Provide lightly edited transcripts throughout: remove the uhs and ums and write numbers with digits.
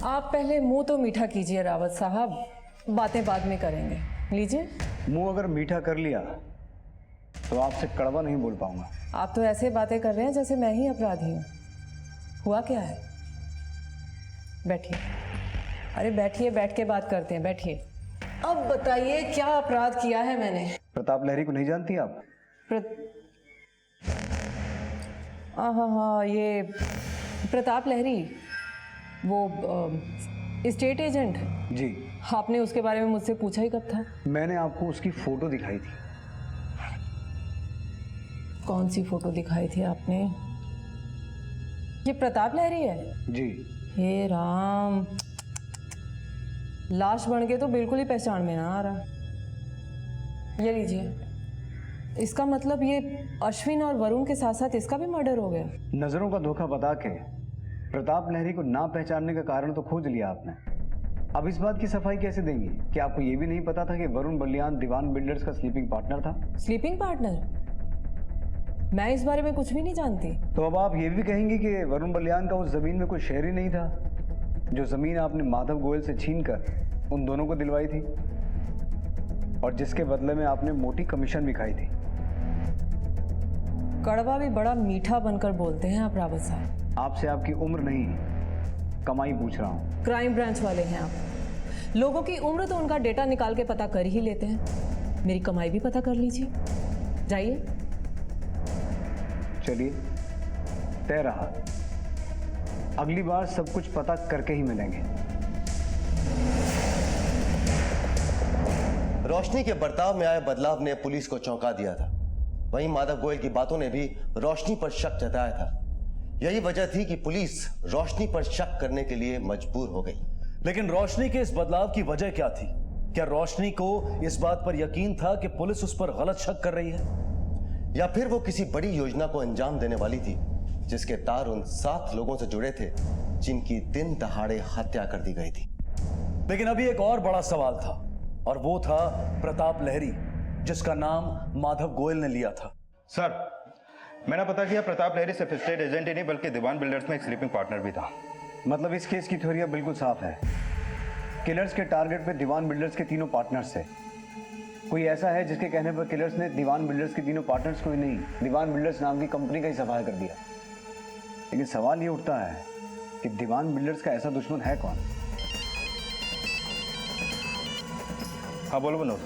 आप पहले मुंह तो मीठा कीजिए रावत साहब, बातें बाद में करेंगे। लीजिए। मुंह अगर मीठा कर लिया तो आपसे कड़वा नहीं बोल पाऊंगा। आप तो ऐसे बातें कर रहे हैं जैसे मैं ही अपराधी हूँ। हुआ क्या है? बैठिए। अरे बैठिए, बैठ के बात करते हैं, बैठिए। अब बताइए क्या अपराध किया है मैंने? प्रताप लहरी को नहीं जानती आप? हाँ, ये प्रताप लहरी, वो स्टेट एजेंट। जी। आपने उसके बारे में मुझसे पूछा ही कब था? मैंने आपको उसकी फोटो दिखाई थी। कौन सी फोटो दिखाई थी आपने? ये प्रताप लहरी है? जी। हे राम, लाश बन के तो बिल्कुल ही पहचान में ना आ रहा। ये लीजिए। इसका मतलब ये अश्विन और वरुण के साथ साथ इसका भी मर्डर हो गया। नजरों का धोखा बता के प्रताप लहरी को ना पहचानने का कारण तो खोज लिया आपने। अब इस बात की सफाई कैसे देंगी कि आपको ये भी नहीं पता था कि वरुण बलियान दीवान बिल्डर्स का स्लीपिंग पार्टनर था? Sleeping partner? मैं इस बारे में कुछ भी नहीं जानती। तो अब आप ये भी कहेंगी कि वरुण बलियान का उस जमीन में कोई शेयर ही नहीं था, जो जमीन आपने माधव गोयल से छीनकर उन दोनों को दिलवाई थी और जिसके बदले में आपने मोटी कमीशन भी खाई थी। कड़वा भी बड़ा मीठा बनकर बोलते हैं आप रावत साहब। आपसे आपकी उम्र नहीं, कमाई पूछ रहा हूँ। क्राइम ब्रांच वाले हैं आप। लोगों की उम्र तो उनका डेटा निकाल के पता कर ही लेते हैं। मेरी कमाई भी पता कर लीजिए। जाइए। चलिए, तय रहा। अगली बार सब कुछ पता करके ही मिलेंगे। रोशनी के बर्ताव में आए बदलाव ने पुलिस को चौंका दिया था। वहीं माधव गोयल की बातों ने भी रोशनी पर शक जताया था। यही वजह थी कि पुलिस रोशनी पर शक करने के लिए मजबूर हो गई। लेकिन रोशनी के इस बदलाव की वजह क्या थी? क्या रोशनी को इस बात पर यकीन था कि पुलिस उस पर गलत शक कर रही है, या फिर वो किसी बड़ी योजना को अंजाम देने वाली थी जिसके तार उन 7 लोगों से जुड़े थे जिनकी दिन दहाड़े हत्या कर दी गई थी? लेकिन अभी एक और बड़ा सवाल था, और वो था प्रताप लहरी, जिसका नाम माधव गोयल ने लिया था। सर, मैंने पता किया प्रताप लहरी सिर्फ स्टेट एजेंट ही नहीं बल्कि दीवान बिल्डर्स में एक स्लीपिंग पार्टनर भी था। मतलब इस केस की थ्योरी बिल्कुल साफ है। किलर्स के टारगेट पे दीवान बिल्डर्स के तीनों पार्टनर्स थे। कोई ऐसा है जिसके कहने पर किलर्स ने दीवान बिल्डर्स के तीनों पार्टनर्स को ही नहीं, दीवान बिल्डर्स नाम की कंपनी का ही सफाया कर दिया। लेकिन सवाल ये उठता है कि दीवान बिल्डर्स का ऐसा दुश्मन है कौन? हाँ बोलो विनोद।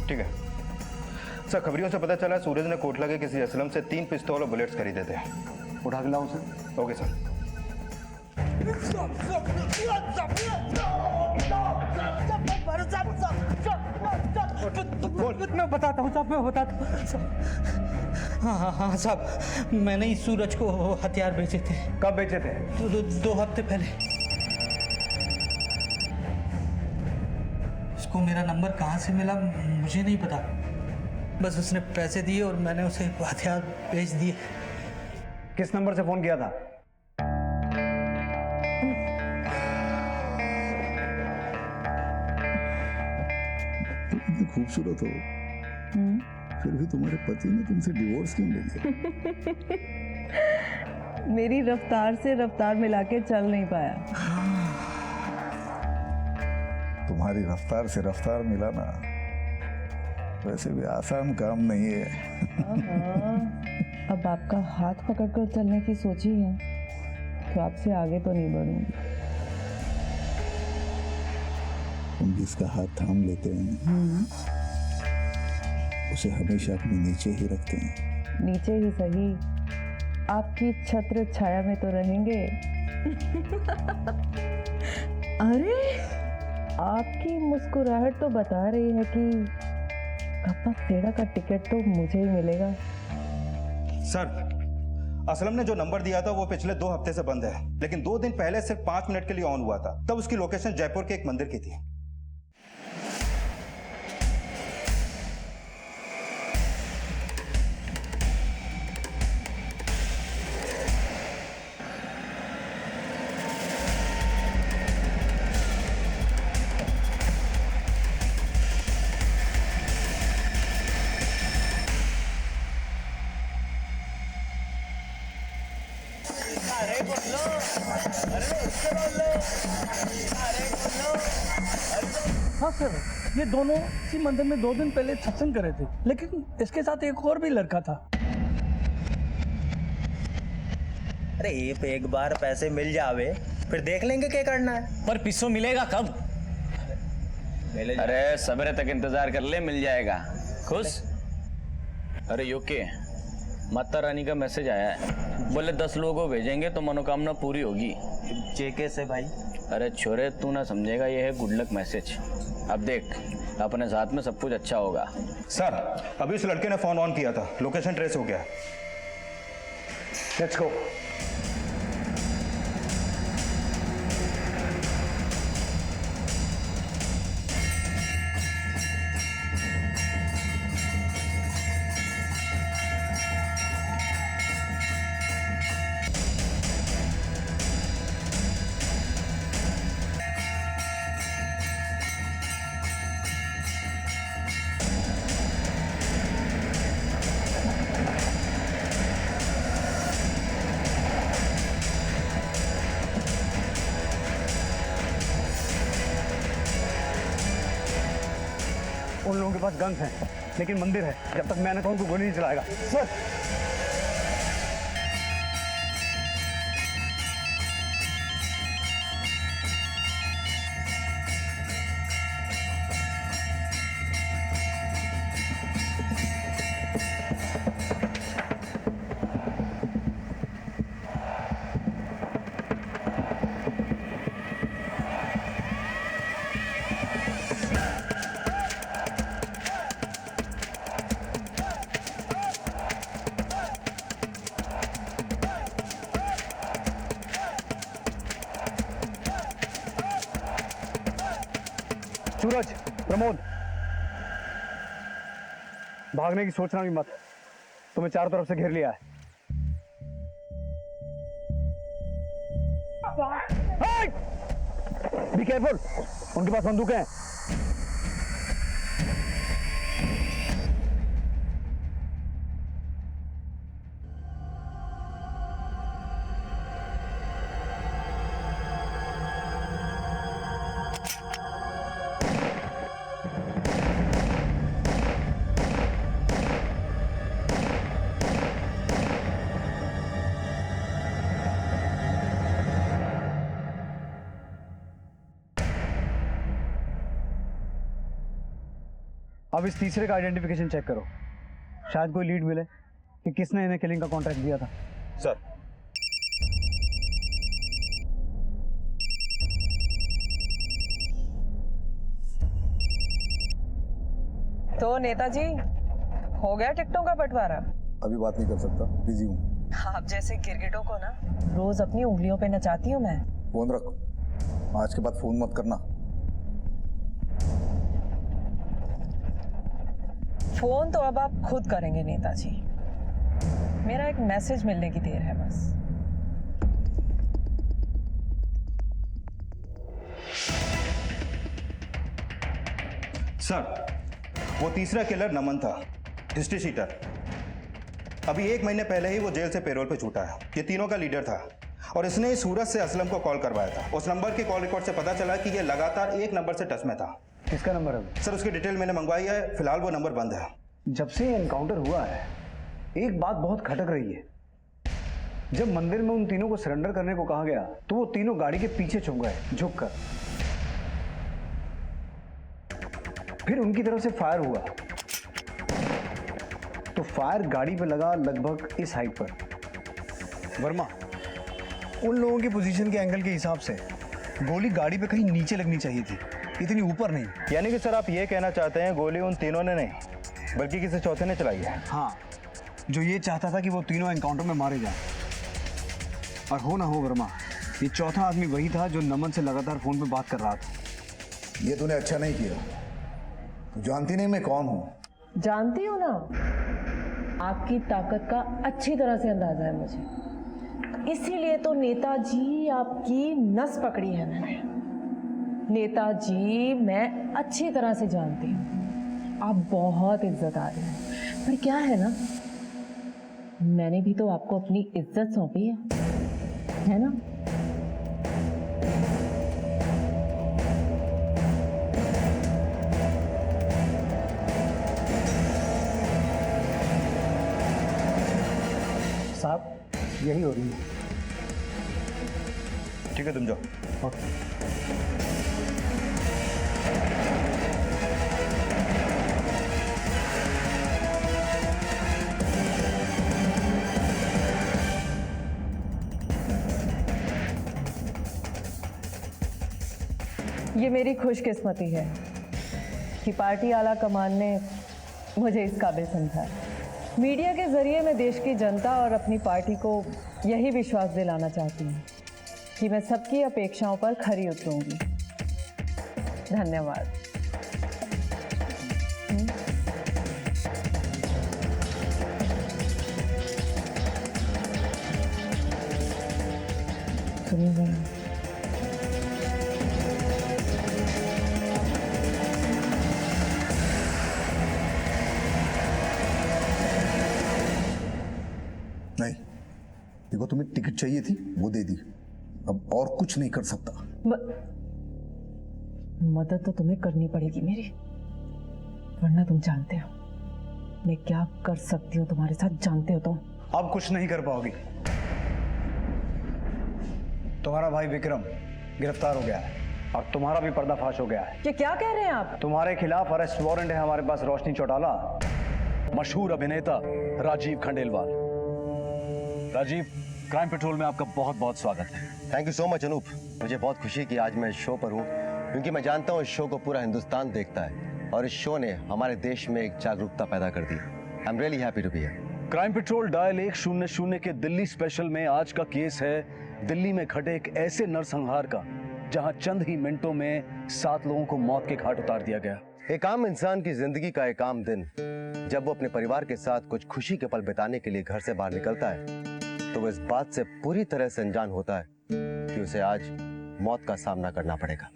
ठीक है सर, खबरियों से पता चला सूरज ने कोटला के किसी असलम से 3 पिस्तौल और बुलेट्स खरीदे थे। उठा के लाओ उसे। Okay sir. मैं बताता हूँ साहब, मैं बताता हूँ। हाँ साहब, मैंने ही सूरज को हथियार बेचे थे। कब बेचे थे? 2 हफ्ते पहले। उसको मेरा नंबर कहाँ से मिला मुझे नहीं पता, बस उसने पैसे दिए और मैंने उसे हथियार बेच दिए। किस नंबर से फोन किया था? खूबसूरत हो, फिर भी तुम्हारे पति ने तुमसे डिवोर्स क्यों ले लिया? मेरी रफ्तार से रफ्तार मिला के चल नहीं पाया। तुम्हारी रफ्तार से रफ्तार मिलाना वैसे भी आसान काम नहीं है। अब आपका हाथ पकड़कर चलने की सोची है तो आपसे आगे तो नहीं बढ़ूंगी। तुम जिसका हाथ थाम लेते हैं उसे हमेशा अपने नीचे ही रखते हैं। नीचे ही सही, आपकी छत्र छाया में तो रहेंगे। अरे आपकी मुस्कुराहट तो बता रही है कि कप्पा पेड़ा का टिकट तो मुझे ही मिलेगा। सर, असलम ने जो नंबर दिया था वो पिछले 2 हफ्ते से बंद है, लेकिन 2 दिन पहले सिर्फ 5 मिनट के लिए ऑन हुआ था। तब उसकी लोकेशन जयपुर के एक मंदिर की थी। हाँ सर, ये दोनों इसी मंदिर में 2 दिन पहले सत्संग करे थे, लेकिन इसके साथ एक और भी लड़का था। अरे एक बार पैसे मिल जावे फिर देख लेंगे क्या करना है। पर पिस्सो मिलेगा कब? अरे सवेरे तक इंतजार कर ले, मिल जाएगा। खुश? अरे यूके, माता रानी का मैसेज आया है, बोले 10 लोगों को भेजेंगे तो मनोकामना पूरी होगी। जेके से भाई? अरे छोरे, तू ना समझेगा, ये है गुड लक मैसेज। अब देख, अपने साथ में सब कुछ अच्छा होगा। सर, अभी उस लड़के ने फोन ऑन किया था, लोकेशन ट्रेस हो गया। Let's go. उन लोगों के पास गन्स हैं, लेकिन मंदिर है, जब तक मैं ना कहूं तो गोली नहीं चलाएगा। सर, सूरज, प्रमोद, भागने की सोचना भी मत, तुम्हें चारों तरफ से घेर लिया है। बी केयरफुल, उनके पास बंदूकें हैं। अब इस तीसरे का आइडेंटिफिकेशन चेक करो, शायद कोई लीड मिले कि किसने इन्हें किलिंग का कॉन्ट्रैक्ट दिया था। सर, तो नेताजी, हो गया टिकटों का बंटवारा? अभी बात नहीं कर सकता, बिजी हूँ। आप जैसे गिरगिटों को ना रोज अपनी उंगलियों पे नचाती हूँ मैं। फोन रख, आज के बाद फोन मत करना। फोन तो अब आप खुद करेंगे नेताजी, मेरा एक मैसेज मिलने की देर है बस। सर, वो तीसरा किलर नमन था, हिस्ट्री शीटर। अभी 1 महीने पहले ही वो जेल से पेरोल पे छूटा है। ये तीनों का लीडर था और इसने ही सूरज से असलम को कॉल करवाया था। उस नंबर के कॉल रिकॉर्ड से पता चला कि ये लगातार एक नंबर से टच में था। किसका नंबर है? सर, उसकी डिटेल मैंने मंगवाई है, फिलहाल वो नंबर बंद है। जब से ये एनकाउंटर हुआ है, एक बात बहुत खटक रही है। जब मंदिर में उन तीनों को सरेंडर करने को कहा गया तो वो तीनों गाड़ी के पीछे छुप गए, झुककर। फिर उनकी तरफ से फायर हुआ तो फायर गाड़ी पे लगा लगभग इस हाइट पर। वर्मा, उन लोगों की पोजीशन के एंगल के हिसाब से गोली गाड़ी पे कहीं नीचे लगनी चाहिए थी, इतनी ऊपर नहीं। यानी कि सर, आप ये कहना चाहते हैं गोली उन तीनों ने नहीं बल्कि किसी चौथे ने चलाई है? हाँ, जो ये चाहता था कि वो तीनों एनकाउंटर में मारे जाएं। और हो ना हो वर्मा, ये चौथा आदमी वही था जो नमन से लगातार फोन पे बात कर रहा था। ये तूने अच्छा नहीं किया। तू जानती नहीं मैं कौन हूँ? जानती हो ना, आपकी ताकत का अच्छी तरह से अंदाजा है मुझे, इसीलिए तो नेताजी आपकी नस पकड़ी है मैंने। नेताजी, मैं अच्छी तरह से जानती हूँ आप बहुत इज्जतदार हैं, पर क्या है ना, मैंने भी तो आपको अपनी इज्जत सौंपी है ना? यही हो रही है। ठीक है, तुम जाओ। ये मेरी खुशकिस्मती है कि पार्टी आला कमान ने मुझे इस काबिल समझा। मीडिया के जरिए मैं देश की जनता और अपनी पार्टी को यही विश्वास दिलाना चाहती हूँ कि मैं सबकी अपेक्षाओं पर खरी उतरूंगी। धन्यवाद। सुनिए जरा। नहीं, देखो तुम्हें टिकट चाहिए थी, वो दे दी। अब और कुछ नहीं कर सकता। मदद तो तुम्हें करनी पड़ेगी मेरी, वरना तुम जानते हो मैं क्या कर सकती हूँ तुम्हारे साथ, जानते हो तुम। अब कुछ नहीं कर पाओगी। तुम्हारा भाई विक्रम गिरफ्तार हो गया है और तुम्हारा भी पर्दाफाश हो गया है। ये क्या कह रहे हैं आप? तुम्हारे खिलाफ अरेस्ट वारंट है हमारे पास, रोशनी चौटाला। मशहूर अभिनेता राजीव खंडेलवाल। राजीव, क्राइम पेट्रोल में आपका बहुत बहुत स्वागत है। Thank you so much Anoop. मुझे बहुत खुशी कि आज मैं इस शो पर हूँ, क्योंकि मैं जानता हूँ इस शो को पूरा हिंदुस्तान देखता है और इस शो ने हमारे देश में एक जागरूकता पैदा कर दी। I am really happy to be here. Crime patrol dial 100 के दिल्ली स्पेशल में आज का केस है दिल्ली में घटे एक ऐसे नरसंहार का, जहां चंद ही मिनटों में 7 लोगों को मौत के घाट उतार दिया गया। एक आम इंसान की जिंदगी का एक आम दिन, जब वो अपने परिवार के साथ कुछ खुशी के पल बिताने के लिए घर से बाहर निकलता है, तो वो इस बात से पूरी तरह से अनजान होता है कि उसे आज मौत का सामना करना पड़ेगा।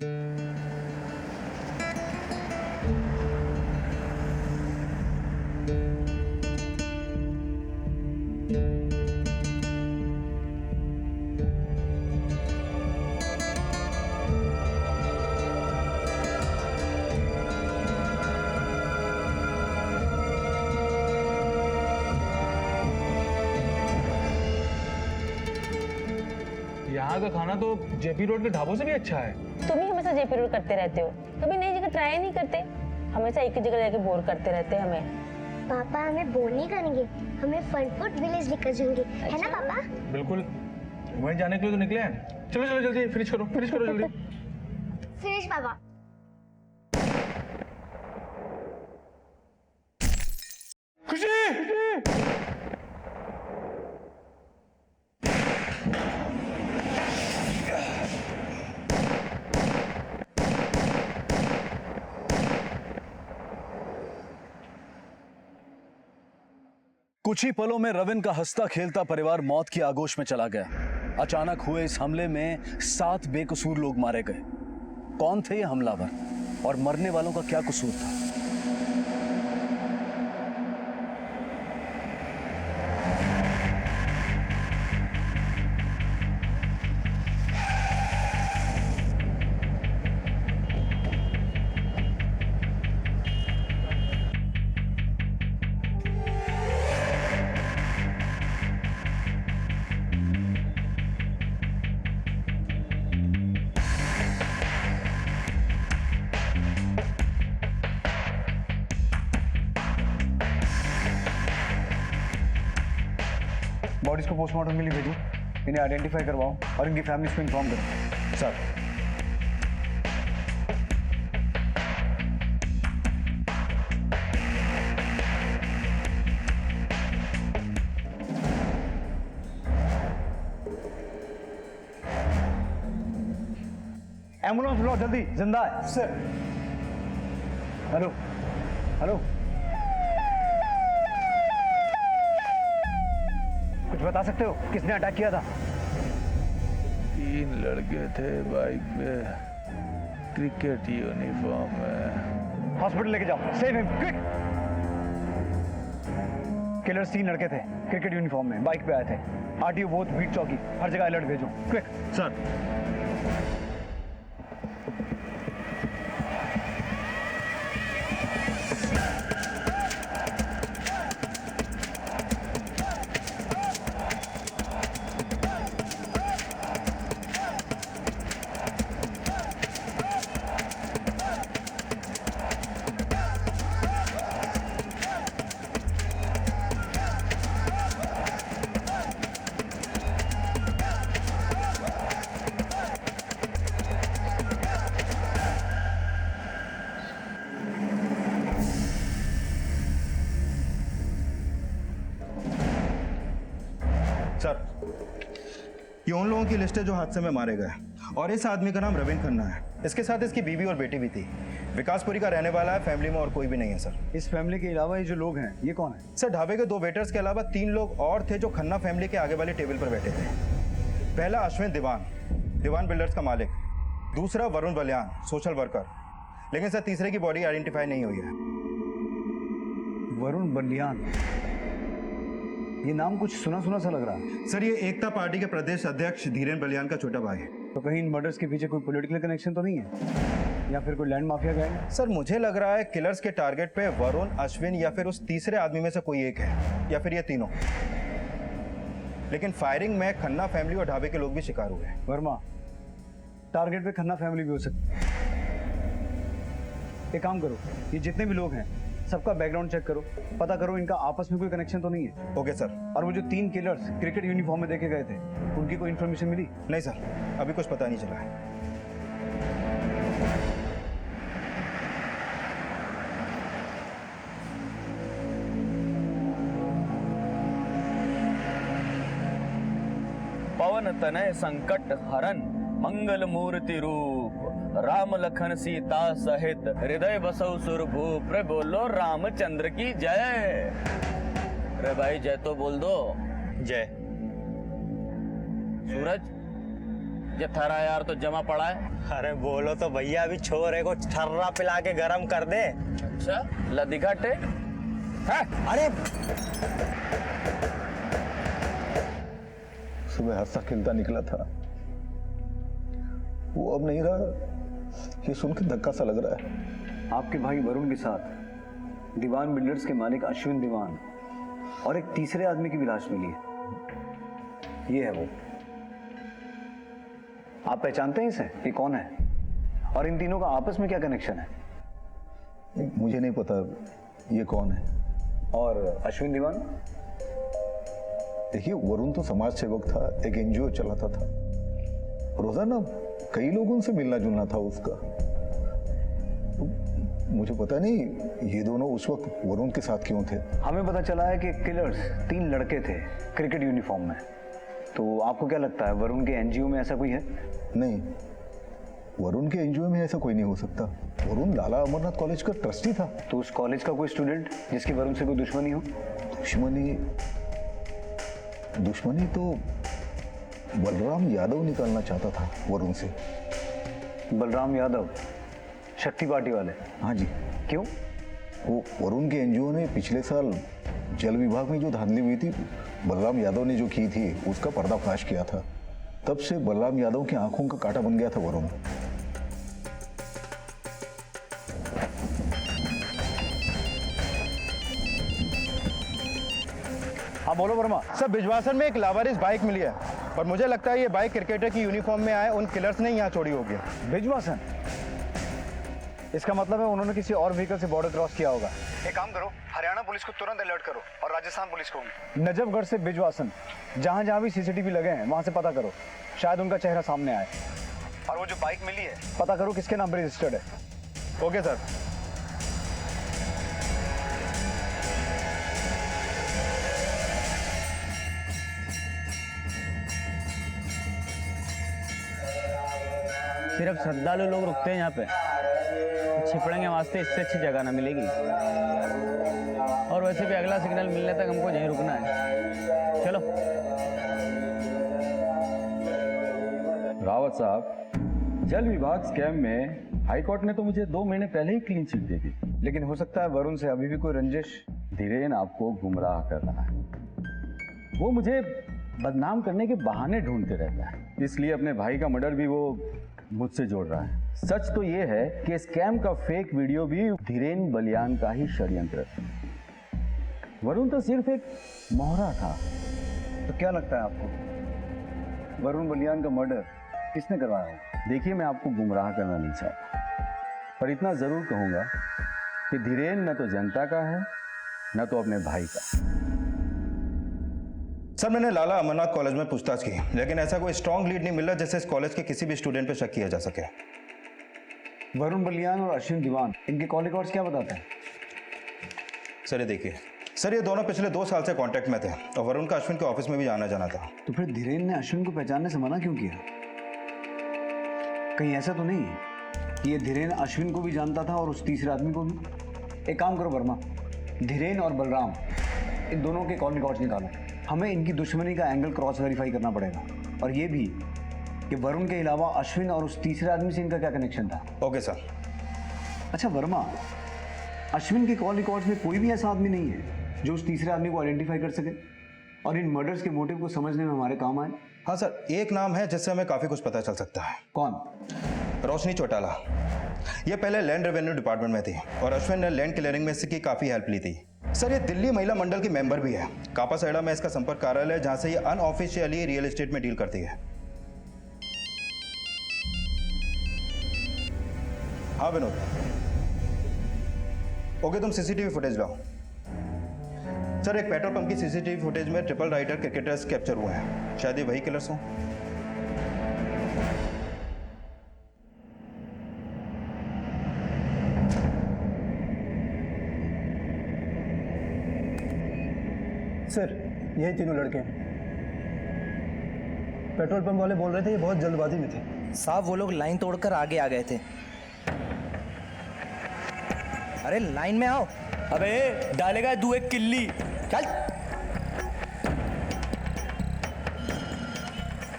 यहाँ का खाना तो जेपी रोड के ढाबों से भी अच्छा है। तुम ही हमेशा जेपी रोड करते रहते हो, कभी नई जगह ट्राई नहीं करते, हमेशा एक ही जगह जाके बोर करते रहते हैं हमें। पापा हमें बोर नहीं करेंगे, हमें फन फूड विलेज लेकर जाएंगे, है ना पापा? बिल्कुल, वहीं जाने के लिए तो निकले हैं। चलो चलो जल्दी फिनिश करो जल्दी। फिनिश पापा। कुछ ही पलों में रविन का हंसता खेलता परिवार मौत की आगोश में चला गया। अचानक हुए इस हमले में 7 बेकसूर लोग मारे गए। कौन थे ये हमलावर और मरने वालों का क्या कसूर था? बॉडीज को पोस्टमार्टम के लिए भेजो, इन्हें आइडेंटिफाई करवाओ और इनकी फैमिलीज को इन्फॉर्म करो। सर, एम्बुलेंस बुलाओ जल्दी, जिंदा है। सर। हेलो हेलो, कुछ बता सकते हो किसने अटैक किया था? 3 लड़के थे बाइक पे, क्रिकेट यूनिफॉर्म में। हॉस्पिटल लेके जाओ, सेव हिम क्विक। किलर्स 3 लड़के थे, क्रिकेट यूनिफॉर्म में, बाइक पे आए थे। आरटीओ बोथ, बीट चौकी, हर जगह अलर्ट भेजो, क्विक। सर। उन लोगों की लिस्ट है जो हादसे में मारे गए, और इस आदमी का नाम रविन खन्ना है। इसके साथ इसकी बीवी और बेटी भी थी। विकासपुरी का रहने वाला है, फैमिली में और कोई भी नहीं है सर। इस फैमिली के अलावा ये जो लोग हैं ये कौन है? सर ढाबे के 2 वेटर्स के अलावा 3 लोग और थे जो खन्ना फैमिली के आगे वाले टेबल पर बैठे थे। पहला अश्विन दीवान बिल्डर्स का मालिक, दूसरा वरुण बलियान सोशल वर्कर, लेकिन सर तीसरे की बॉडी आइडेंटिफाई नहीं हुई है। वरुण बलियान, ये नाम कुछ सुना सुना सा लग रहा है। सर ये एकता पार्टी के प्रदेश अध्यक्ष धीरेन बलियान का छोटा भाई है। तो कहीं इन मर्डर्स के पीछे कोई पॉलिटिकल कनेक्शन तो नहीं है, या फिर कोई लैंड माफिया गैंग है? सर मुझे लग रहा है किलर्स के टारगेट पे वरुण, अश्विन या फिर उस तीसरे आदमी में से कोई एक है, या फिर ये तीनों। लेकिन फायरिंग में खन्ना फैमिली और ढाबे के लोग भी शिकार हुए। वर्मा, टारगेट पे खन्ना फैमिली भी हो सकती है। एक काम करो, ये जितने भी लोग हैं सबका बैकग्राउंड चेक करो, पता करो इनका आपस में कोई कनेक्शन तो नहीं है। Okay sir. और वो जो 3 किलर्स क्रिकेट यूनिफॉर्म में देखे गए थे, उनकी कोई इन्फॉर्मेशन मिली? नहीं सर, अभी कुछ पता नहीं चला है। पवन तनय संकट हरन मंगल मूर्ति रूप, राम लखन सीता सहित हृदय बसौ सुरभूप। रे बोलो रामचंद्र की जय। रे भाई जय तो बोल दो। जय। सूरज, ये थरा यार तो जमा पड़ा है। अरे बोलो तो भैया, अभी छोरे को ठर्रा पिला के गरम कर दे। अच्छा ला दिखाटे। अरे सुबह हंसता खेलता निकला था, वो अब नहीं रहा। ये सुन के धक्का सा लग रहा है। आपके भाई वरुण के साथ दीवान बिल्डर्स के मालिक अश्विन दीवान और एक तीसरे आदमी की भी लाश मिली है। ये है वो। आप पहचानते हैं इसे? ये कौन है और इन तीनों का आपस में क्या कनेक्शन है? मुझे नहीं पता ये कौन है। और अश्विन दीवान? देखिए, वरुण तो समाज सेवक था, एक एनजीओ चलाता था, रोजाना कई लोगों से मिलना जुलना था उसका। मुझे पता नहीं ये दोनों उस वक्त वरुण के साथ क्यों थे। हमें पता चला है कि किलर्स 3 लड़के थे क्रिकेट यूनिफॉर्म में। तो आपको क्या लगता है वरुण के एनजीओ में ऐसा कोई है? नहीं, वरुण के एनजीओ में ऐसा कोई नहीं हो सकता। वरुण लाला अमरनाथ कॉलेज का ट्रस्टी था। तो उस कॉलेज का कोई स्टूडेंट जिसकी वरुण से कोई दुश्मनी हो? दुश्मनी तो बलराम यादव निकालना चाहता था वरुण से। बलराम यादव, शक्ति पार्टी वाले? हाँ जी। क्यों? वो वरुण के एनजीओ ने पिछले साल जल विभाग में जो धांधली हुई थी, बलराम यादव ने जो की थी, उसका पर्दाफाश किया था। तब से बलराम यादव की आंखों का कांटा बन गया था वरुण। हाँ बोलो वर्मा। सर बिजवासन में एक लावारिस बाइक मिली है, और मुझे लगता है ये बाइक क्रिकेटर की यूनिफॉर्म में आए उन किलर्स ने यहाँ छोड़ी होगी। बिजवासन? इसका मतलब है उन्होंने किसी और व्हीकल से बॉर्डर क्रॉस किया होगा। एक काम करो, हरियाणा पुलिस को तुरंत अलर्ट करो और राजस्थान पुलिस को भी। नजफगढ़ से बिजवासन, जहां जहां भी सीसीटीवी लगे हैं वहां से पता करो, शायद उनका चेहरा सामने आए। और वो जो बाइक मिली है, पता करो किसके नाम पर रजिस्टर्ड है। Okay sir. सिर्फ श्रद्धालु लोग रुकते हैं यहाँ पे। छिपड़ेंगे वास्ते इससे अच्छी जगह ना मिलेगी। और वैसे भी अगला सिग्नल मिलने तक हमको यहीं रुकना है। चलो। रावत साहब, जल विभाग स्कैम में हाईकोर्ट ने तो मुझे 2 महीने पहले ही क्लीन चिट दे दी। लेकिन हो सकता है वरुण से अभी भी कोई रंजिश। धीरेन आपको गुमराह कर रहा है। वो मुझे बदनाम करने के बहाने ढूंढते रहता है, इसलिए अपने भाई का मर्डर भी वो मुझसे जोड़ रहा है। सच तो ये है कि स्कैम का फेक वीडियो भी धीरेन बलियान का ही षड्यंत्र था। वरुण तो सिर्फ एक मोहरा था। तो क्या लगता है आपको वरुण बलियान का मर्डर किसने करवाया हो? देखिए, मैं आपको गुमराह करना नहीं चाहता, पर इतना जरूर कहूंगा कि धीरेन न तो जनता का है न तो अपने भाई का। सर मैंने लाला अमरनाथ कॉलेज में पूछताछ की, लेकिन ऐसा कोई स्ट्रॉन्ग लीड नहीं मिला जिससे इस कॉलेज के किसी भी स्टूडेंट पे शक किया जा सके। वरुण बलियान और अश्विन दीवान, इनके कॉल रिकॉर्ड्स क्या बताते हैं? सर ये देखिए, सर ये दोनों पिछले 2 साल से कांटेक्ट में थे और वरुण का अश्विन के ऑफिस में भी आना जाना था। तो फिर धीरेन ने अश्विन को पहचानने से मना क्यों किया? कहीं ऐसा तो नहीं कि ये धीरेन अश्विन को भी जानता था और उस तीसरे आदमी को भी? एक काम करो वर्मा, धीरेन और बलराम इन दोनों के कॉल रिकॉर्ड्स निकालो। हमें इनकी दुश्मनी का एंगल क्रॉस वेरीफाई करना पड़ेगा, और ये भी कि वरुण के अलावा अश्विन और उस तीसरे आदमी से इनका क्या कनेक्शन था। Okay sir. अच्छा वर्मा, अश्विन के कॉल रिकॉर्ड्स में कोई भी ऐसा आदमी नहीं है जो उस तीसरे आदमी को आइडेंटिफाई कर सके और इन मर्डर्स के मोटिव को समझने में हमारे काम आए? हाँ सर, एक नाम है जिससे हमें काफ़ी कुछ पता चल सकता है। कौन? रोशनी चौटाला। ये पहले लैंड रेवेन्यू डिपार्टमेंट में थी और अश्विन ने लैंड क्लियरिंग में इसकी काफ़ी हेल्प ली थी। सर ये दिल्ली महिला मंडल की मेंबर भी है। कापासाइडा में इसका संपर्क कार्यालय है जहाँ से ये अनऑफिशियली रियल एस्टेट में डील करती है। हाँ विनोद। ओके, तुम सीसीटीवी फुटेज लाओ। सर एक पेट्रोल पंप की सीसीटीवी फुटेज में ट्रिपल राइडर क्रिकेटर्स कैप्चर हुए हैं। शायद ये वही किलर्स हों। सर यही तीनों लड़के हैं। पेट्रोल पंप वाले बोल रहे थे ये बहुत जल्दबाजी में थे। साहब वो लोग लाइन तोड़कर आगे आ गए थे। अरे लाइन में आओ। अबे डालेगा तू एक किल्ली। चल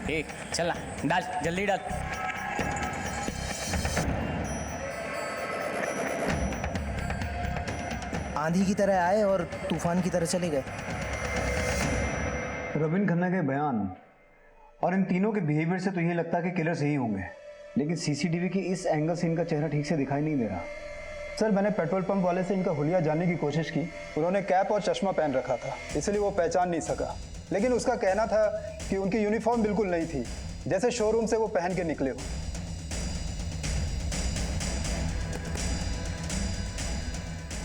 ए चल डाल, जल्दी डाल। आंधी की तरह आए और तूफान की तरह चले गए। रविन खन्ना के बयान और इन तीनों के बिहेवियर से तो ये लगता है कि किलर्स यही होंगे, लेकिन सीसीटीवी की इस एंगल से इनका चेहरा ठीक से दिखाई नहीं दे रहा। सर मैंने पेट्रोल पंप वाले से इनका हुलिया जानने की कोशिश की। उन्होंने कैप और चश्मा पहन रखा था, इसलिए वो पहचान नहीं सका। लेकिन उसका कहना था कि उनकी यूनिफॉर्म बिल्कुल नहीं थी, जैसे शोरूम से वो पहन के निकले हो।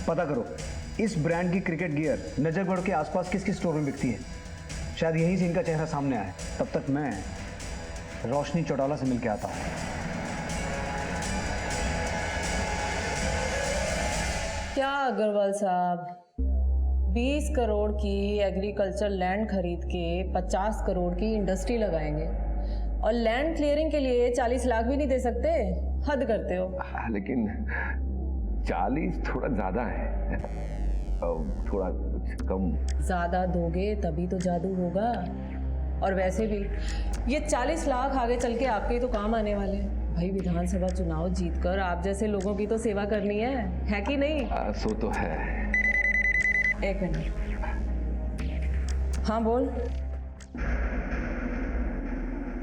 पता करो इस ब्रांड की क्रिकेट गियर नजरगढ़ के आसपास किस किस स्टोर में बिकती है। शायद यहीं से इनका चेहरा सामने आए। तब तक मैं रोशनी चौटाला से मिलके आता हूँ। क्या अग्रवाल साहब, 20 करोड़ की एग्रीकल्चर लैंड खरीद के 50 करोड़ की इंडस्ट्री लगाएंगे और लैंड क्लियरिंग के लिए 40 लाख भी नहीं दे सकते? हद करते हो। लेकिन 40 थोड़ा ज्यादा है, थोड़ा कुछ कम। ज्यादा दोगे तभी तो जादू होगा। और वैसे भी ये 40 लाख आगे चल के आपके ही तो काम आने वाले हैं। भाई विधानसभा चुनाव जीतकर आप जैसे लोगों की तो सेवा करनी है कि नहीं? सो तो है। एक मिनट। हाँ बोल।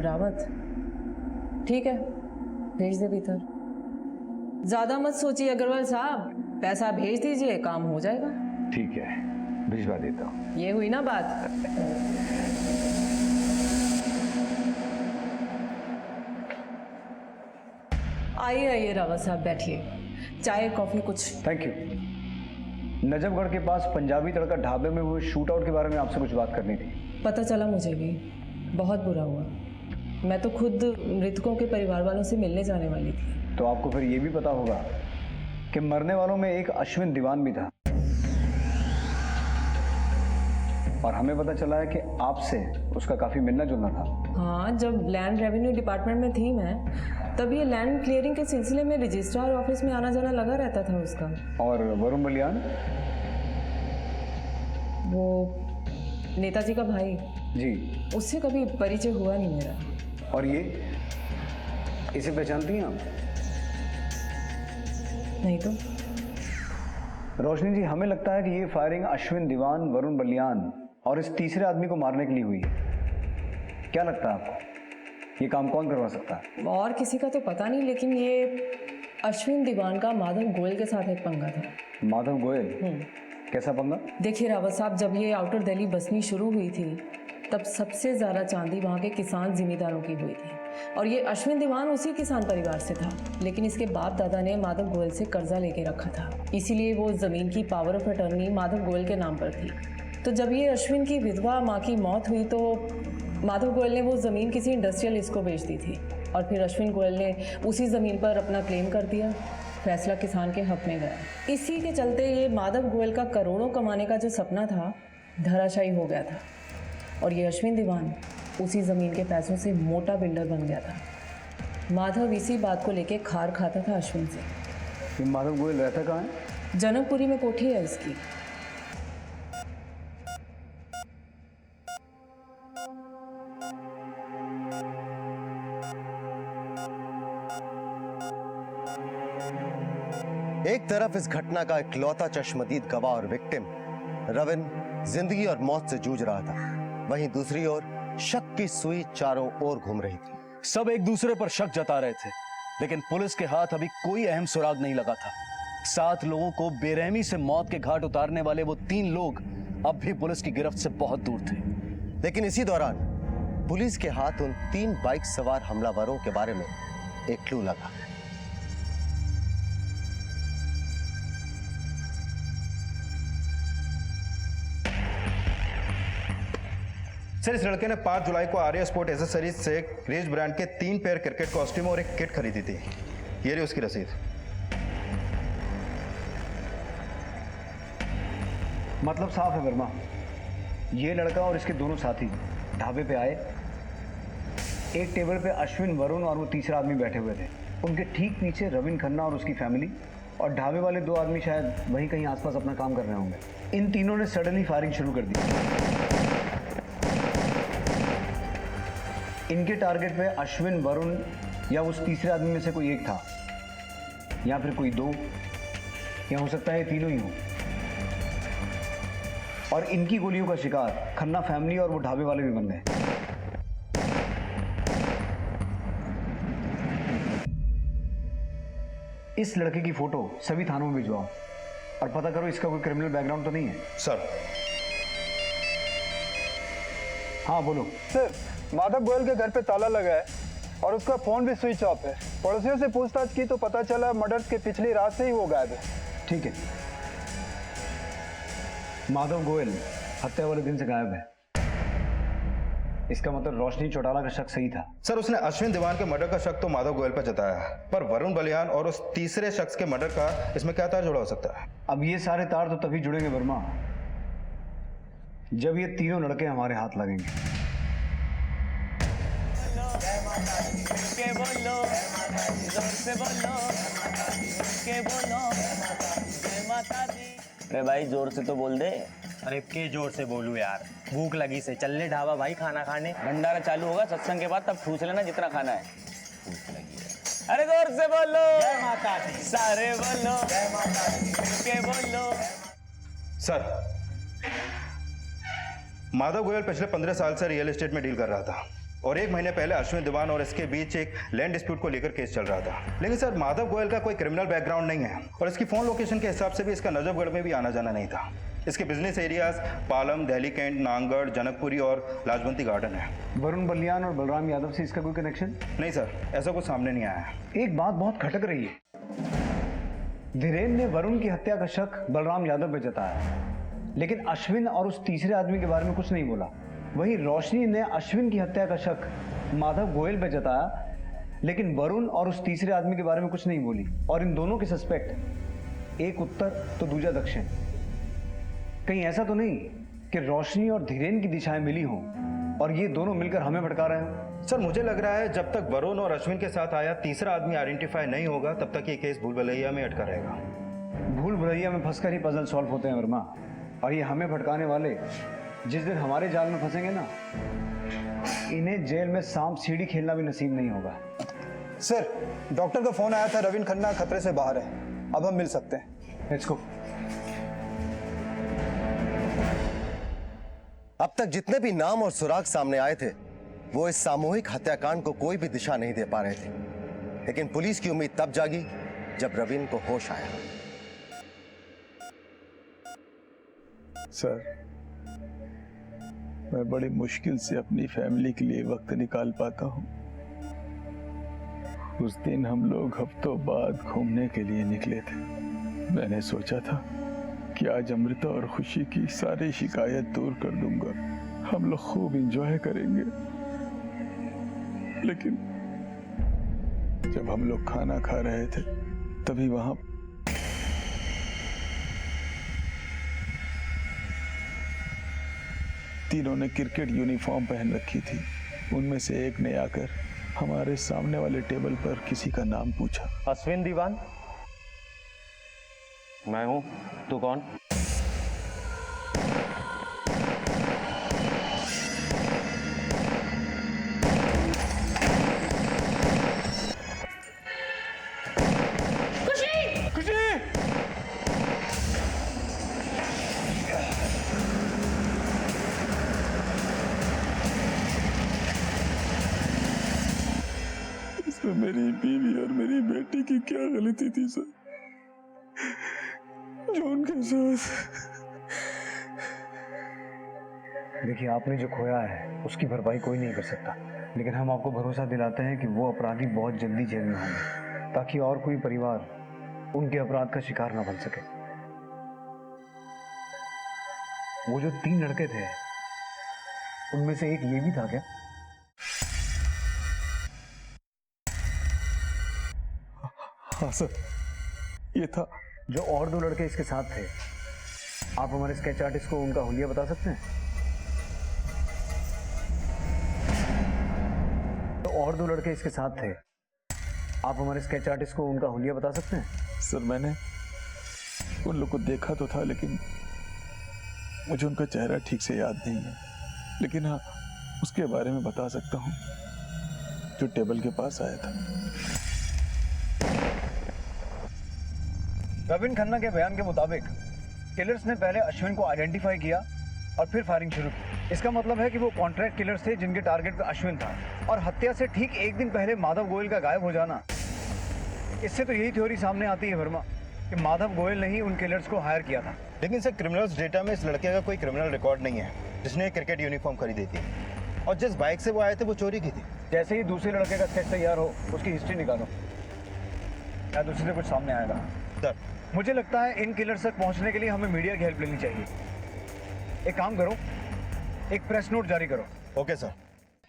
रावत, ठीक है भेज दे भीतर। ज्यादा मत सोचिए अग्रवाल साहब, पैसा भेज दीजिए, काम हो जाएगा। ठीक है, भिजवा देता हूँ। ये हुई ना बात। आइए आइए रावत साहब बैठिए, चाय कॉफी कुछ। Thank you. नजफगढ़ के पास पंजाबी तड़का ढाबे में हुए शूट आउट के बारे में आपसे कुछ बात करनी थी। पता चला मुझे भी, बहुत बुरा हुआ। मैं तो खुद मृतकों के परिवार वालों से मिलने जाने वाली थी। तो आपको फिर ये भी पता होगा कि मरने वालों में एक अश्विन दीवान भी था, और हमें पता चला है कि आपसे उसका काफी मिलना जुलना था। हाँ, जब लैंड रेवेन्यू डिपार्टमेंट में थी मैं, तब ये लैंड क्लियरिंग के सिलसिले में रजिस्ट्रार ऑफिस में आना जाना लगा रहता था उसका। और वरुण बलियान? वो नेताजी का भाई जी, उससे कभी परिचय हुआ नहीं मेरा। और ये इसे पहचानती हैं आप? नहीं तो। रोशनी जी, हमें लगता है कि ये फायरिंग अश्विन दीवान, वरुण बलियान और इस तीसरे आदमी को मारने के लिए हुई है। क्या लगता है आपको, ये काम कौन करवा सकता है? और किसी का तो पता नहीं, लेकिन ये अश्विन दीवान का माधव गोयल के साथ एक पंगा था। माधव गोयल? कैसा पंगा? देखिए रावत साहब, जब ये आउटर दिल्ली बसनी शुरू हुई थी तब सबसे ज़्यादा चांदी वहाँ के किसान जिम्मेदारों की हुई थी, और ये अश्विन दीवान उसी किसान परिवार से था। लेकिन इसके बाप दादा ने माधव गोयल से कर्जा लेके रखा था, इसीलिए वो ज़मीन की power of attorney Madhav Goyal के नाम पर थी। तो जब ये अश्विन की विधवा माँ की मौत हुई तो माधव गोयल ने वो ज़मीन किसी इंडस्ट्रियलिस्ट को बेच दी थी, और फिर अश्विन गोयल ने उसी ज़मीन पर अपना क्लेम कर दिया। फैसला किसान के हक में गया। इसी के चलते ये माधव गोयल का करोड़ों कमाने का जो सपना था धराशायी हो गया था, और ये अश्विन दीवान उसी ज़मीन के पैसों से मोटा बिल्डर बन गया था। माधव इसी बात को लेके खार खाता था अश्विन से। ये माधव गोयल रहता कहाँ है? जनकपुरी में कोठी है इसकी। एक तरफ इस घटना का इकलौता चश्मदीद गवाह और विक्टिम रविन जिंदगी और मौत से जूझ रहा था, वहीं दूसरी ओर शक की सुई चारों ओर घूम रही थी। सब एक दूसरे पर शक जता रहे थे, लेकिन पुलिस के हाथ अभी कोई अहम सुराग नहीं लगा था। 7 लोगों को बेरहमी से मौत के घाट उतारने वाले वो 3 लोग अब भी पुलिस की गिरफ्त से बहुत दूर थे। लेकिन इसी दौरान पुलिस के हाथ उन 3 बाइक सवार हमलावरों के बारे में एक क्लू लगा। सर, इस लड़के ने 5 जुलाई को आर्या स्पोर्ट एसेसरीज से रेज ब्रांड के 3 पेयर क्रिकेट कॉस्ट्यूम और एक किट खरीदी थी। ये रही उसकी रसीद। मतलब साफ है वर्मा, ये लड़का और इसके दोनों साथी ढाबे पे आए। एक टेबल पे अश्विन, वरुण और वो तीसरा आदमी बैठे हुए थे। उनके ठीक पीछे रविन खन्ना और उसकी फैमिली, और ढाबे वाले 2 आदमी शायद वहीं कहीं आसपास अपना काम कर रहे होंगे। इन तीनों ने सडनली फायरिंग शुरू कर दी। इनके टारगेट पे अश्विन, वरुण या उस तीसरे आदमी में से कोई एक था, या फिर कोई 2, या हो सकता है तीनों ही हो। और इनकी गोलियों का शिकार खन्ना फैमिली और वो ढाबे वाले भी बन गए। इस लड़के की फोटो सभी थानों में भिजवाओ और पता करो इसका कोई क्रिमिनल बैकग्राउंड तो नहीं है। सर। हाँ बोलो। सर, माधव गोयल के घर पे ताला लगा है और उसका फोन भी स्विच ऑफ है। पड़ोसियों से पूछताछ की तो पता चला मर्डर्स के पिछली रात से ही वो गायब है। ठीक है, माधव गोयल हत्या वाले दिन से गायब है। इसका मतलब रोशनी चौटाला का शक सही था। सर, उसने अश्विन दीवान के मर्डर का शक तो माधव गोयल पर जताया है, पर वरुण बलियान और उस तीसरे शख्स के मर्डर का इसमें क्या तार जुड़ा हो सकता है? अब ये सारे तार तो तभी जुड़ेंगे वर्मा, जब ये तीनों लड़के हमारे हाथ लगेंगे। के बोलो, जोर से बोलो, के बोलो, जय माता दी। अरे भाई जोर से तो बोल दे। अरे के जोर से बोलूं यार, भूख लगी से। चल ले ढाबा भाई खाना खाने। भंडारा चालू होगा सत्संग के बाद, तब ठूस लेना जितना खाना है। भूख लगी है। अरे जोर से बोलो, जय माता दी। सारे बोलो, जय माता दी। के बोलो। सर, माधव गोयल पिछले 15 साल से रियल एस्टेट में डील कर रहा था और 1 महीने पहले अश्विन दीवान और इसके बीच एक लैंड डिस्प्यूट को लेकर केस चल रहा था। लेकिन सर, माधव गोयल का कोई क्रिमिनल बैकग्राउंड नहीं है और इसकी फोन लोकेशन के हिसाब से भी इसका नजफगढ़ में भी आना जाना नहीं था। इसके business areas Palam, Delhi cantt, Nangarh, Janakpuri और लाजवंती गार्डन है। वरुण बलियान और बलराम यादव से इसका कोई कनेक्शन? नहीं सर, ऐसा कुछ सामने नहीं आया है। एक बात बहुत खटक रही है। धीरेन ने वरुण की हत्या का शक बलराम यादव पे जताया, लेकिन अश्विन और उस तीसरे आदमी के बारे में कुछ नहीं बोला। वहीं रोशनी ने अश्विन की हत्या का शक माधव गोयल पे जताया, लेकिन वरुण और उस तीसरे आदमी के बारे में कुछ नहीं बोली। और इन दोनों के सस्पेक्ट एक उत्तर तो दूसरा दक्षिण। कहीं ऐसा तो नहीं कि रोशनी और धीरेन की दिशाएं मिली हों और ये दोनों मिलकर हमें भटका रहे हैं? सर, मुझे लग रहा है जब तक वरुण और अश्विन के साथ आया तीसरा आदमी आइडेंटिफाई नहीं होगा, तब तक ये केस भूल भुलैया में अटका रहेगा। भूल भुलैया में फंसकर ही पजल सॉल्व होते हैं वर्मा, और ये हमें भटकाने वाले जिस दिन हमारे जाल में फंसेंगे ना, इन्हें जेल में सांप सीढ़ी खेलना भी नसीब नहीं होगा। सर, डॉक्टर का फोन आया था, रविन खन्ना खतरे से बाहर है। अब हम मिल सकते हैं। Let's go. अब तक जितने भी नाम और सुराग सामने आए थे, वो इस सामूहिक हत्याकांड को कोई भी दिशा नहीं दे पा रहे थे। लेकिन पुलिस की उम्मीद तब जागी जब रविन को होश आया। सर, मैं बड़ी मुश्किल से अपनी फैमिली के लिए वक्त निकाल पाता हूँ। उस दिन हम लोग हफ्तों बाद घूमने के लिए निकले थे। मैंने सोचा था कि आज अमृता और खुशी की सारी शिकायत दूर कर दूंगा, हम लोग खूब एंजॉय करेंगे। लेकिन जब हम लोग खाना खा रहे थे तभी वहां तीनों ने क्रिकेट यूनिफॉर्म पहन रखी थी। उनमें से एक ने आकर हमारे सामने वाले टेबल पर किसी का नाम पूछा। अश्विन दीवान? मैं हूं। तू कौन? इसमें मेरी बीवी और मेरी बेटी की क्या गलती थी सर, जो उनके साथ। देखिए, आपने जो खोया है उसकी भरपाई कोई नहीं कर सकता, लेकिन हम आपको भरोसा दिलाते हैं कि वो अपराधी बहुत जल्दी जेल में होंगे, ताकि और कोई परिवार उनके अपराध का शिकार ना बन सके। वो जो 3 लड़के थे, उनमें से एक ये भी था क्या? हाँ सर, ये था। जो और 2 लड़के इसके साथ थे, आप हमारे स्केच आर्टिस्ट को उनका हुलिया बता सकते हैं? तो और 2 लड़के इसके साथ थे, आप हमारे स्केच आर्टिस्ट को उनका हुलिया बता सकते हैं? सर, मैंने उन लोग को देखा तो था, लेकिन मुझे उनका चेहरा ठीक से याद नहीं है। लेकिन हाँ, उसके बारे में बता सकता हूँ, जो टेबल के पास आया था। रविन खन्ना के बयान के मुताबिक किलर्स ने पहले अश्विन को आइडेंटिफाई किया और फिर फायरिंग शुरू की। इसका मतलब है कि वो कॉन्ट्रैक्ट किलर्स थे जिनके टारगेट पे अश्विन था, और हत्या से ठीक 1 दिन पहले माधव गोयल का गायब हो जाना। इससे तो यही थ्योरी सामने आती है वर्मा, कि माधव गोयल ने ही उन किलर्स को हायर किया था। लेकिन सर, क्रिमिनल्स डेटा में इस लड़के का कोई क्रिमिनल रिकॉर्ड नहीं है जिसने क्रिकेट यूनिफॉर्म खरीदी थी, और जिस बाइक से वो आए थे वो चोरी की थी। जैसे ही दूसरे लड़के का स्केच तैयार हो, उसकी हिस्ट्री निकालो, या दूसरे से कुछ सामने आएगा। सर, मुझे लगता है इन किलर्स तक पहुंचने के लिए हमें मीडिया की हेल्प लेनी चाहिए। एक काम करो, एक प्रेस नोट जारी करो। Okay sir.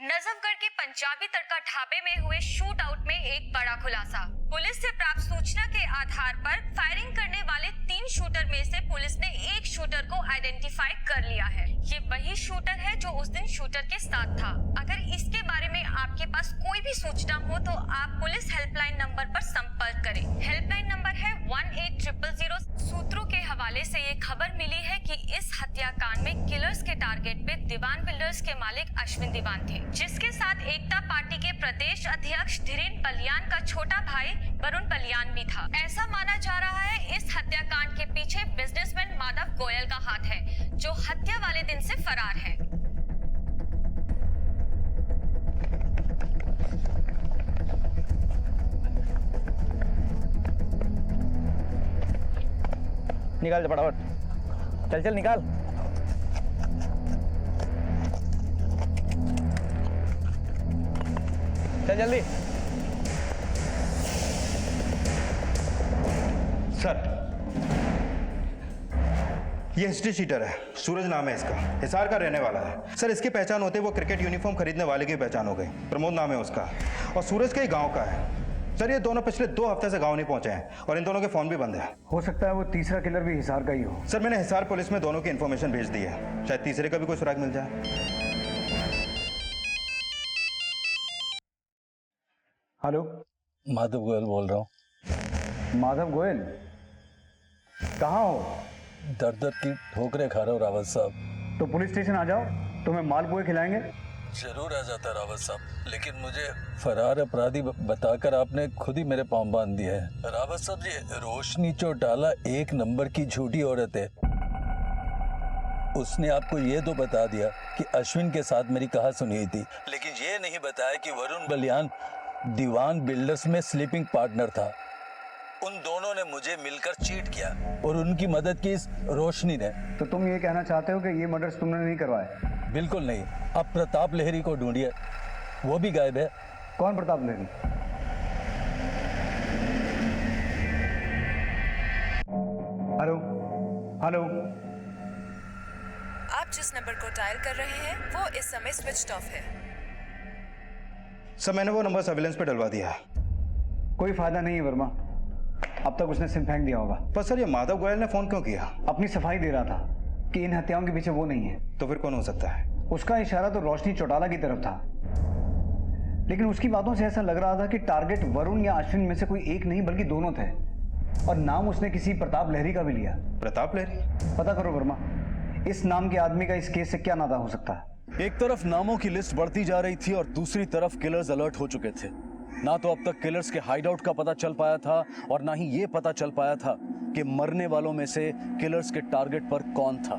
नजफगढ़ के पंजाबी तड़का ढाबे में हुए शूट आउट में एक बड़ा खुलासा। पुलिस से प्राप्त सूचना के आधार पर फायरिंग करने वाले 3 शूटर में से पुलिस ने एक शूटर को आइडेंटिफाई कर लिया है। ये वही शूटर है जो उस दिन शूटर के साथ था। अगर इसके बारे में आपके पास कोई भी सूचना हो तो आप पुलिस हेल्पलाइन नंबर पर संपर्क करें। हेल्पलाइन नंबर है 18000। सूत्रों के हवाले से ये खबर मिली है कि इस हत्याकांड में किलर्स के टारगेट पे दीवान बिल्डर्स के मालिक अश्विन दीवान थे, जिसके साथ एकता पार्टी के प्रदेश अध्यक्ष धीरेन बलियान का छोटा भाई वरुण बलियान भी था। ऐसा माना जा रहा है इस हत्याकांड के पीछे बिजनेसमैन माधव गोयल का हाथ है, जो हत्या वाले दिन से फरार है। निकाल फटाफट, चल चल निकाल। चल जल्दी। सर, ये हिस्ट्री शीटर है, सूरज नाम है इसका, हिसार का रहने वाला है। सर, इसकी पहचान होते वो क्रिकेट यूनिफॉर्म खरीदने वाले की पहचान हो गई। प्रमोद नाम है उसका, और सूरज के गांव का है। सर, ये दोनों पिछले 2 हफ्ते से गांव नहीं पहुंचे हैं, और इन दोनों के फोन भी बंद है। हो सकता है वो तीसरा किलर भी हिसार का ही हो। सर, मैंने हिसार पुलिस में दोनों की इन्फॉर्मेशन भेज दी है, शायद तीसरे का भी कोई सुराग मिल जाए। हेलो, माधव गोयल बोल रहा हूँ। माधव गोयल, कहाँ हो? दर दर की ठोकरें खा रहा हूँ रावत साहब। तो पुलिस स्टेशन आ जाओ, तुम्हें मालपुए खिलाएंगे। जरूर आ जाता रावत साहब, लेकिन मुझे फरार अपराधी बताकर आपने खुद ही मेरे पांव बांध दिए हैं। रावत साहब, ये रोशनी चौटाला 1 नंबर की झूठी औरत है। उसने आपको ये तो बता दिया कि अश्विन के साथ मेरी कहा सुनी हुई थी, लेकिन ये नहीं बताया कि वरुण बलियान दीवान बिल्डर्स में स्लीपिंग पार्टनर था। उन दोनों ने मुझे मिलकर चीट किया और उनकी मदद की इस रोशनी ने। तो तुम ये कहना चाहते हो कि ये मर्डर्स तुमने नहीं करवाए? बिल्कुल नहीं। अब प्रताप लहरी को ढूंढिए, वो भी गायब है। कौन प्रताप लहरी? हेलो हेलो, आप जिस नंबर को डायल कर रहे हैं वो इस समय स्विच्ड ऑफ है। सर, मैंने वो नंबर सर्विलेंस पे डलवा दिया है। कोई फायदा नहीं है वर्मा, अब तक उसने सिम फेंक दिया होगा। पर सर ये माधव गोयल ने फोन क्यों किया? अपनी सफाई दे रहा था कि इन हत्याओं के पीछे वो नहीं है। तो फिर कौन हो सकता है? उसका इशारा तो रोशनी चौटाला की तरफ था, लेकिन उसकी बातों से ऐसा लग रहा था कि टारगेट वरुण या अश्विन में से कोई एक नहीं बल्कि दोनों थे, और नाम उसने किसी प्रताप लहरी का भी लिया। प्रताप लहरी? पता करो वर्मा, इस नाम के आदमी का इस केस से क्या नाता हो सकता है। एक तरफ नामों की लिस्ट बढ़ती जा रही थी और दूसरी तरफ किलर्स अलर्ट हो चुके थे। ना तो अब तक किलर्स के हाइडआउट का पता चल पाया था और ना ही ये पता चल पाया था कि मरने वालों में से किलर्स के टारगेट पर कौन था।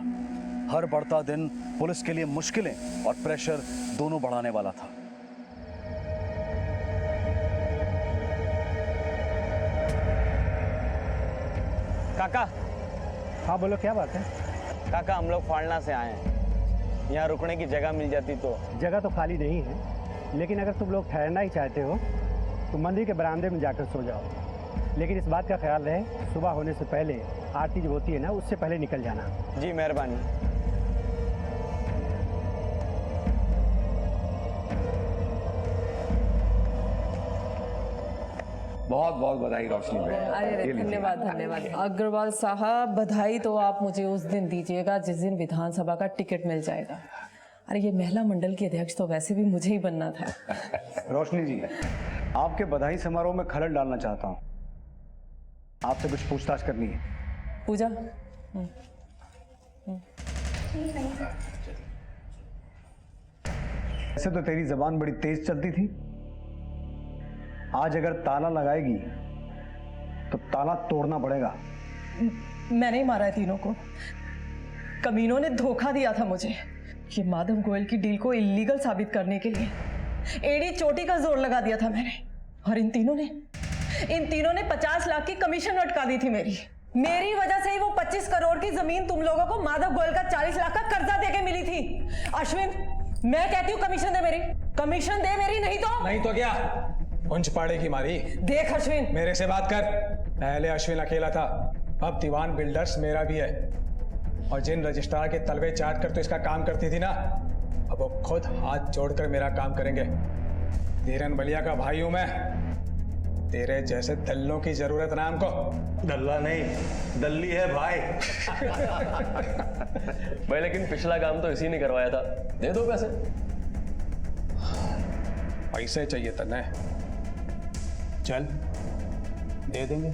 हर बढ़ता दिन पुलिस के लिए मुश्किलें और प्रेशर दोनों बढ़ाने वाला था। काका। हाँ बोलो, क्या बात है? काका हम लोग फाड़ना से आए हैं, यहाँ रुकने की जगह मिल जाती तो। जगह तो खाली नहीं है, लेकिन अगर तुम लोग ठहरना ही चाहते हो तो मंदिर के बरामदे में जाकर सो जाओ। लेकिन इस बात का ख्याल रहे, सुबह होने से पहले आरती जो होती है ना, उससे पहले निकल जाना। जी मेहरबानी। बहुत बहुत बधाई रोशनी भाई। अरे धन्यवाद धन्यवाद अग्रवाल साहब, बधाई तो आप मुझे उस दिन दीजिएगा जिस दिन विधानसभा का टिकट मिल जाएगा। अरे ये महिला मंडल की अध्यक्ष तो वैसे भी मुझे ही बनना था। रोशनी जी, आपके बधाई समारोह में खलल डालना चाहता हूँ। आपसे कुछ पूछताछ करनी है। पूजा। वैसे तो तेरी जबान बड़ी तेज चलती थी, आज अगर ताला लगाएगी तो ताला तोड़ना पड़ेगा। मैंने ही मारा है तीनों को। कमीनों ने धोखा दिया था मुझे। ये माधव गोयल की डील को इलीगल साबित करने के लिए एड़ी चोटी का जोर लगा दिया था मैंने। और इन तीनों ने 50 लाख की कमीशन अटका दी थी मेरी वजह से ही वो 25 करोड़ की जमीन तुम लोगों को माधव गोयल का 40 लाख का कर्जा देके मिली थी। अश्विन, मैं कहती हूँ कमीशन दे मेरी, कमीशन दे मेरी, नहीं तो क्या उंच पाड़े की मारी। देख अश्विन, मेरे से बात कर। पहले अश्विन अकेला था, अब दीवान बिल्डर्स मेरा भी है। और जिन रजिस्ट्रार के तलवे चाट कर तो इसका काम करती थी ना, अब वो खुद हाथ जोड़कर मेरा काम करेंगे। धीरन बलिया का भाई हूं मैं, तेरे जैसे दल्लों की जरूरत ना हमको। दल्ला नहीं, दल्ली है भाई। भाई लेकिन पिछला काम तो इसी ने करवाया था, दे दो पैसे। पैसे चाहिए तने, चल दे देंगे।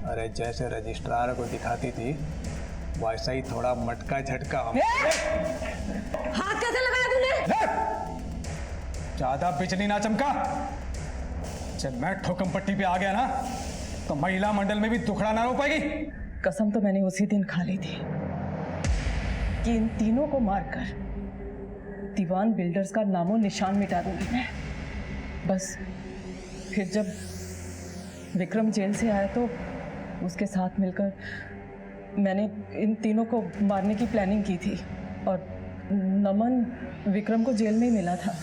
अरे जैसे रजिस्ट्रार को दिखाती थी वैसा ही थोड़ा मटका झटका। हाथ कैसे लगाया तूने? ज्यादा बिजली ना चमका। जब मैं ठोकम पट्टी पे आ गया ना तो महिला मंडल में भी दुखड़ा ना रो पाएगी। कसम तो मैंने उसी दिन खा ली थी कि इन तीनों को मारकर दीवान बिल्डर्स का नामो निशान मिटा दूंगी मैं। बस फिर जब विक्रम जेल से आया तो उसके साथ मिलकर मैंने इन तीनों को मारने की प्लानिंग की थी। और नमन विक्रम को जेल में ही मिला था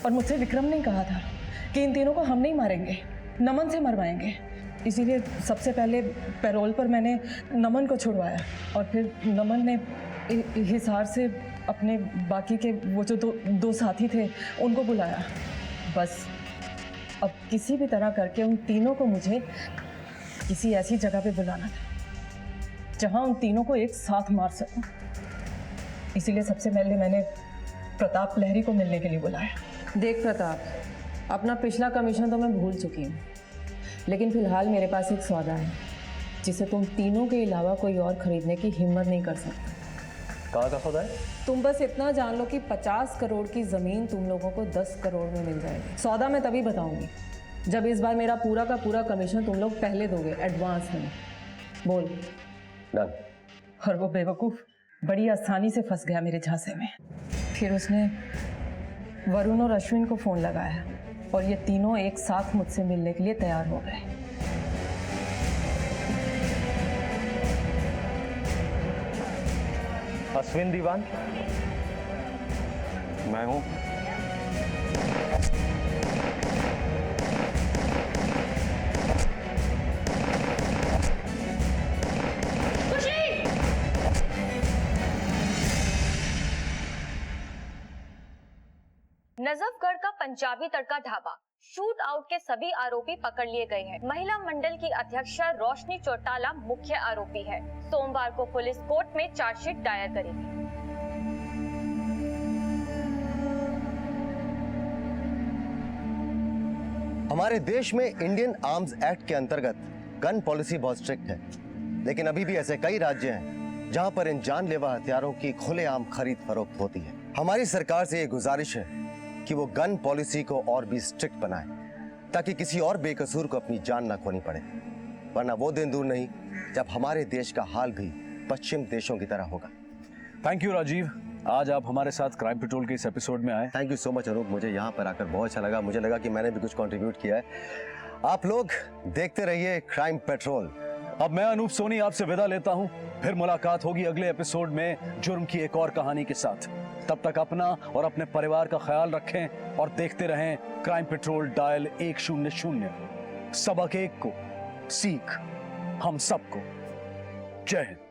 और मुझसे विक्रम ने कहा था कि इन तीनों को हम नहीं मारेंगे, नमन से मरवाएंगे। इसीलिए सबसे पहले पैरोल पर मैंने नमन को छुड़वाया और फिर नमन ने हिसार से अपने बाकी के वो जो दो साथी थे उनको बुलाया। बस अब किसी भी तरह करके उन तीनों को मुझे किसी ऐसी जगह पे बुलाना था जहां उन तीनों को एक साथ मार सकूं। इसीलिए सबसे पहले मैंने प्रताप लहरी को मिलने के लिए बुलाया। देख प्रताप, अपना पिछला कमीशन तो मैं भूल चुकी हूँ, लेकिन फिलहाल मेरे पास एक सौदा है जिसे तुम तीनों के अलावा कोई और खरीदने की हिम्मत नहीं कर सकता। कहाँ का सौदा है? तुम बस इतना जान लो कि 50 करोड़ की जमीन तुम लोगों को 10 करोड़ में मिल जाएगी। सौदा मैं तभी बताऊंगी जब इस बार मेरा पूरा का पूरा कमीशन तुम लोग पहले दोगे, एडवांस में। बोल। डन। और वो बेवकूफ बड़ी आसानी से फंस गया मेरे झांसे में। फिर उसने वरुण और अश्विन को फोन लगाया और ये तीनों एक साथ मुझसे मिलने के लिए तैयार हो गए। अश्विन दीवान? मैं हूं। नजफगढ़ का पंजाबी तड़का ढाबा शूट आउट के सभी आरोपी पकड़ लिए गए हैं। महिला मंडल की अध्यक्षा रोशनी चौटाला मुख्य आरोपी है। सोमवार को पुलिस कोर्ट में चार्जशीट दायर करेगी। हमारे देश में इंडियन आर्म्स एक्ट के अंतर्गत गन पॉलिसी बहुत स्ट्रिक्ट है, लेकिन अभी भी ऐसे कई राज्य हैं जहां पर इन जानलेवा हथियारों की खुलेआम खरीद फरोख्त होती है। हमारी सरकार से ये गुजारिश है कि वो गन पॉलिसी को और भी स्ट्रिक्ट बनाए, ताकि किसी और बेकसूर को अपनी जान ना खोनी पड़े, वरना वो दिन दूर नहीं जब हमारे देश का हाल भी पश्चिम देशों की तरह होगा। थैंक यू राजीव, आज आप हमारे साथ क्राइम पेट्रोल के इस एपिसोड में आए। Thank you so much Anoop, मुझे यहाँ पर आकर बहुत अच्छा लगा। मुझे लगा कि मैंने भी कुछ कंट्रीब्यूट किया है। आप लोग देखते रहिए क्राइम पेट्रोल। अब मैं अनूप सोनी आपसे विदा लेता हूं, फिर मुलाकात होगी अगले एपिसोड में जुर्म की एक और कहानी के साथ। तब तक अपना और अपने परिवार का ख्याल रखें और देखते रहें क्राइम पेट्रोल डायल 100। सबक एक को सीख हम सबको। जय हिंद।